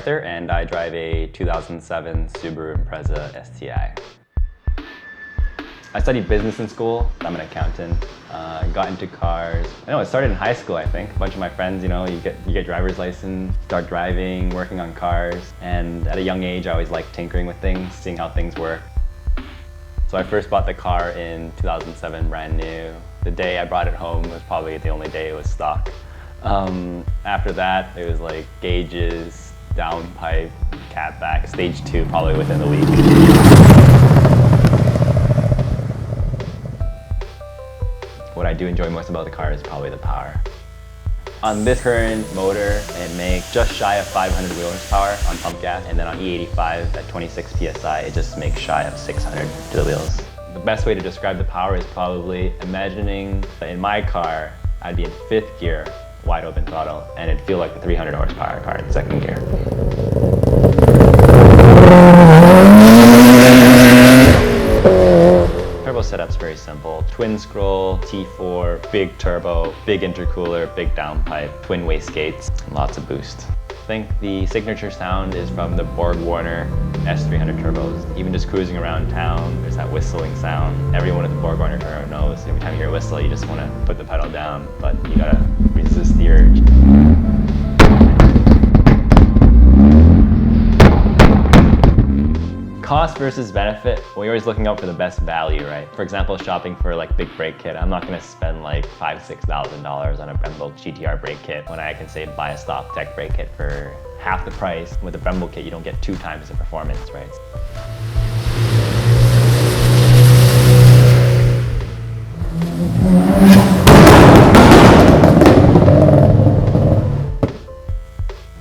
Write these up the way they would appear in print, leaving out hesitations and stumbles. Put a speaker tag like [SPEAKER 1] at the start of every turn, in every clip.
[SPEAKER 1] Arthur, and I drive a 2007 Subaru Impreza STI. I studied business in school. I'm an accountant. Got into cars. I know it started in high school, I think. A bunch of my friends, you get driver's license, start driving, working on cars. And at a young age, I always liked tinkering with things, seeing how things work. So I first bought the car in 2007, brand new. The day I brought it home was probably the only day it was stock. After that, it was like gauges, downpipe, catback, stage 2 probably within the week. What I do enjoy most about the car is probably the power. On this current motor, it makes just shy of 500 wheel horsepower on pump gas, and then on E85 at 26 PSI, it just makes shy of 600 to the wheels. The best way to describe the power is probably imagining that in my car, I'd be in 5th gear, wide open throttle, and it'd feel like the 300 horsepower car in 2nd gear. Turbo setup's very simple. Twin scroll, T4, big turbo, big intercooler, big downpipe, twin wastegates, and lots of boost. I think the signature sound is from the BorgWarner S300 turbos. Even just cruising around town, there's that whistling sound. Everyone at the BorgWarner turbo knows every time you hear a whistle, you just want to put the pedal down, but you gotta resist the urge. Cost versus benefit, we're always looking out for the best value, right? For example, shopping for like big brake kit, I'm not gonna spend like $5,000–6,000 on a Brembo GTR brake kit when I can say buy a stock tech brake kit for half the price. With a Brembo kit, you don't get 2 times the performance, right?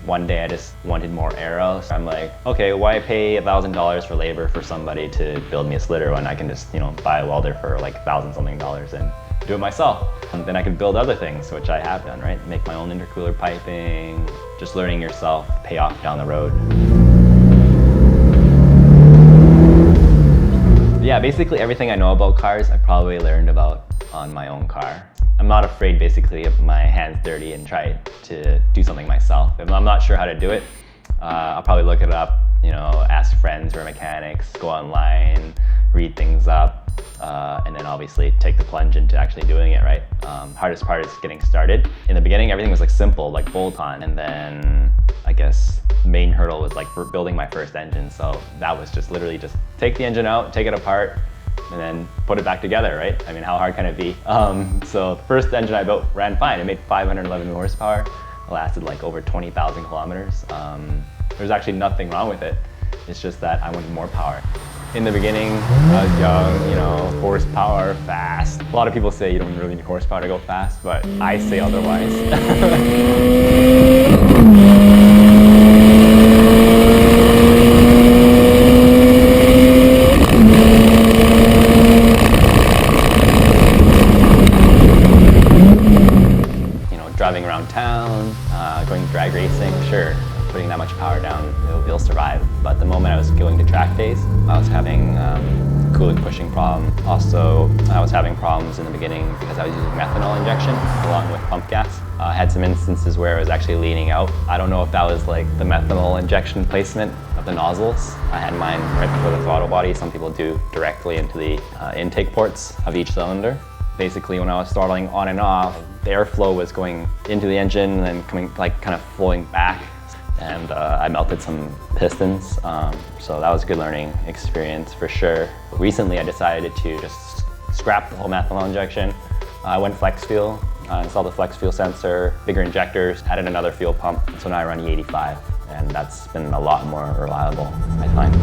[SPEAKER 1] One day I just wanted more arrows. I'm like, okay, why pay $1,000 for labor for somebody to build me a slitter when I can just, buy a welder for like $1,000-something and do it myself. And then I could build other things, which I have done, right? Make my own intercooler piping, just learning yourself, pay off down the road. Yeah, basically everything I know about cars, I probably learned about on my own car. I'm not afraid basically of my hands dirty and try to do something myself. If I'm not sure how to do it, I'll probably look it up, ask friends who are mechanics, go online, read things up, and then obviously take the plunge into actually doing it, right? Hardest part is getting started. In the beginning, everything was like simple, like bolt-on, and then I guess the main hurdle was like for building my first engine. So that was just literally just take the engine out, take it apart, and then put it back together, right? I mean, how hard can it be? So the first engine I built ran fine. It made 511 horsepower. It lasted like over 20,000 kilometers. There's actually nothing wrong with it. It's just that I wanted more power. In the beginning, I was young, horsepower, fast. A lot of people say you don't really need horsepower to go fast, but I say otherwise. Driving around town, going drag racing, sure, putting that much power down, it'll survive. But the moment I was going to track days, I was having cooling pushing problem. Also, I was having problems in the beginning because I was using methanol injection along with pump gas. I had some instances where it was actually leaning out. I don't know if that was like the methanol injection placement of the nozzles. I had mine right before the throttle body. Some people do directly into the intake ports of each cylinder. Basically, when I was throttling on and off, the airflow was going into the engine and then coming, kind of flowing back. And I melted some pistons, so that was a good learning experience for sure. Recently, I decided to just scrap the whole methanol injection. I went flex fuel, installed a flex fuel sensor, bigger injectors, added another fuel pump. So now I run E85, and that's been a lot more reliable, I find.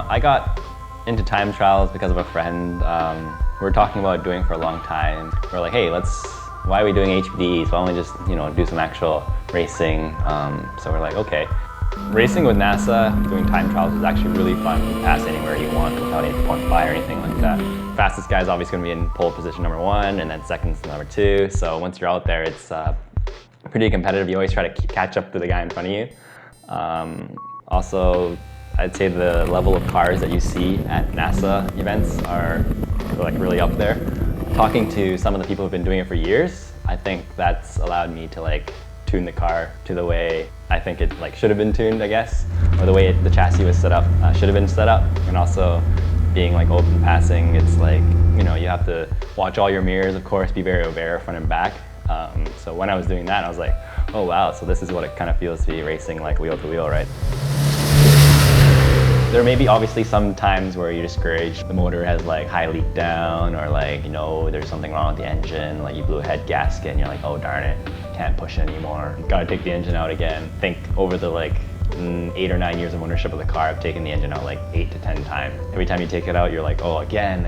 [SPEAKER 1] I got into time trials because of a friend. We were talking about doing it for a long time. We're like, hey, why are we doing HPDEs? Why don't we just, do some actual racing? So we're like, okay. Racing with NASA, doing time trials is actually really fun. You can pass anywhere you want without any point buy or anything like that. Fastest guy is obviously going to be in pole position number 1, and then second's number 2. So once you're out there, it's pretty competitive. You always try to catch up to the guy in front of you. Also, I'd say the level of cars that you see at NASA events are like really up there. Talking to some of the people who've been doing it for years, I think that's allowed me to like tune the car to the way I think it like should have been tuned, I guess, or the way the chassis was set up should have been set up. And also being like open passing, it's like, you know, you have to watch all your mirrors, of course, be very aware front and back. So when I was doing that, I was like, oh wow, so this is what it kind of feels to be racing like wheel to wheel, right? There may be obviously some times where you're discouraged. The motor has like high leak down, or like, you know, there's something wrong with the engine, like you blew a head gasket and you're like, oh darn it, can't push anymore. Gotta take the engine out again. I think over the like 8 or 9 years of ownership of the car, I've taken the engine out like 8 to 10 times. Every time you take it out, you're like, oh, again.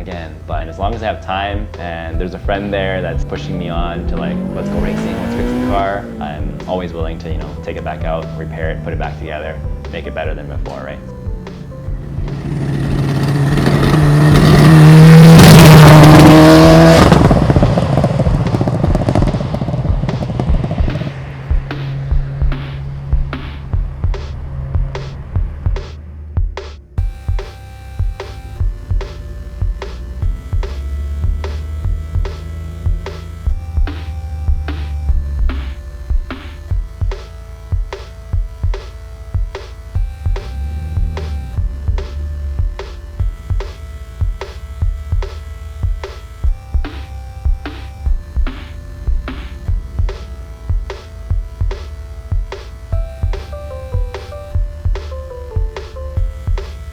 [SPEAKER 1] But as long as I have time and there's a friend there that's pushing me on to like, let's go racing, let's fix the car, I'm always willing to, you know, take it back out, repair it, put it back together, make it better than before, right?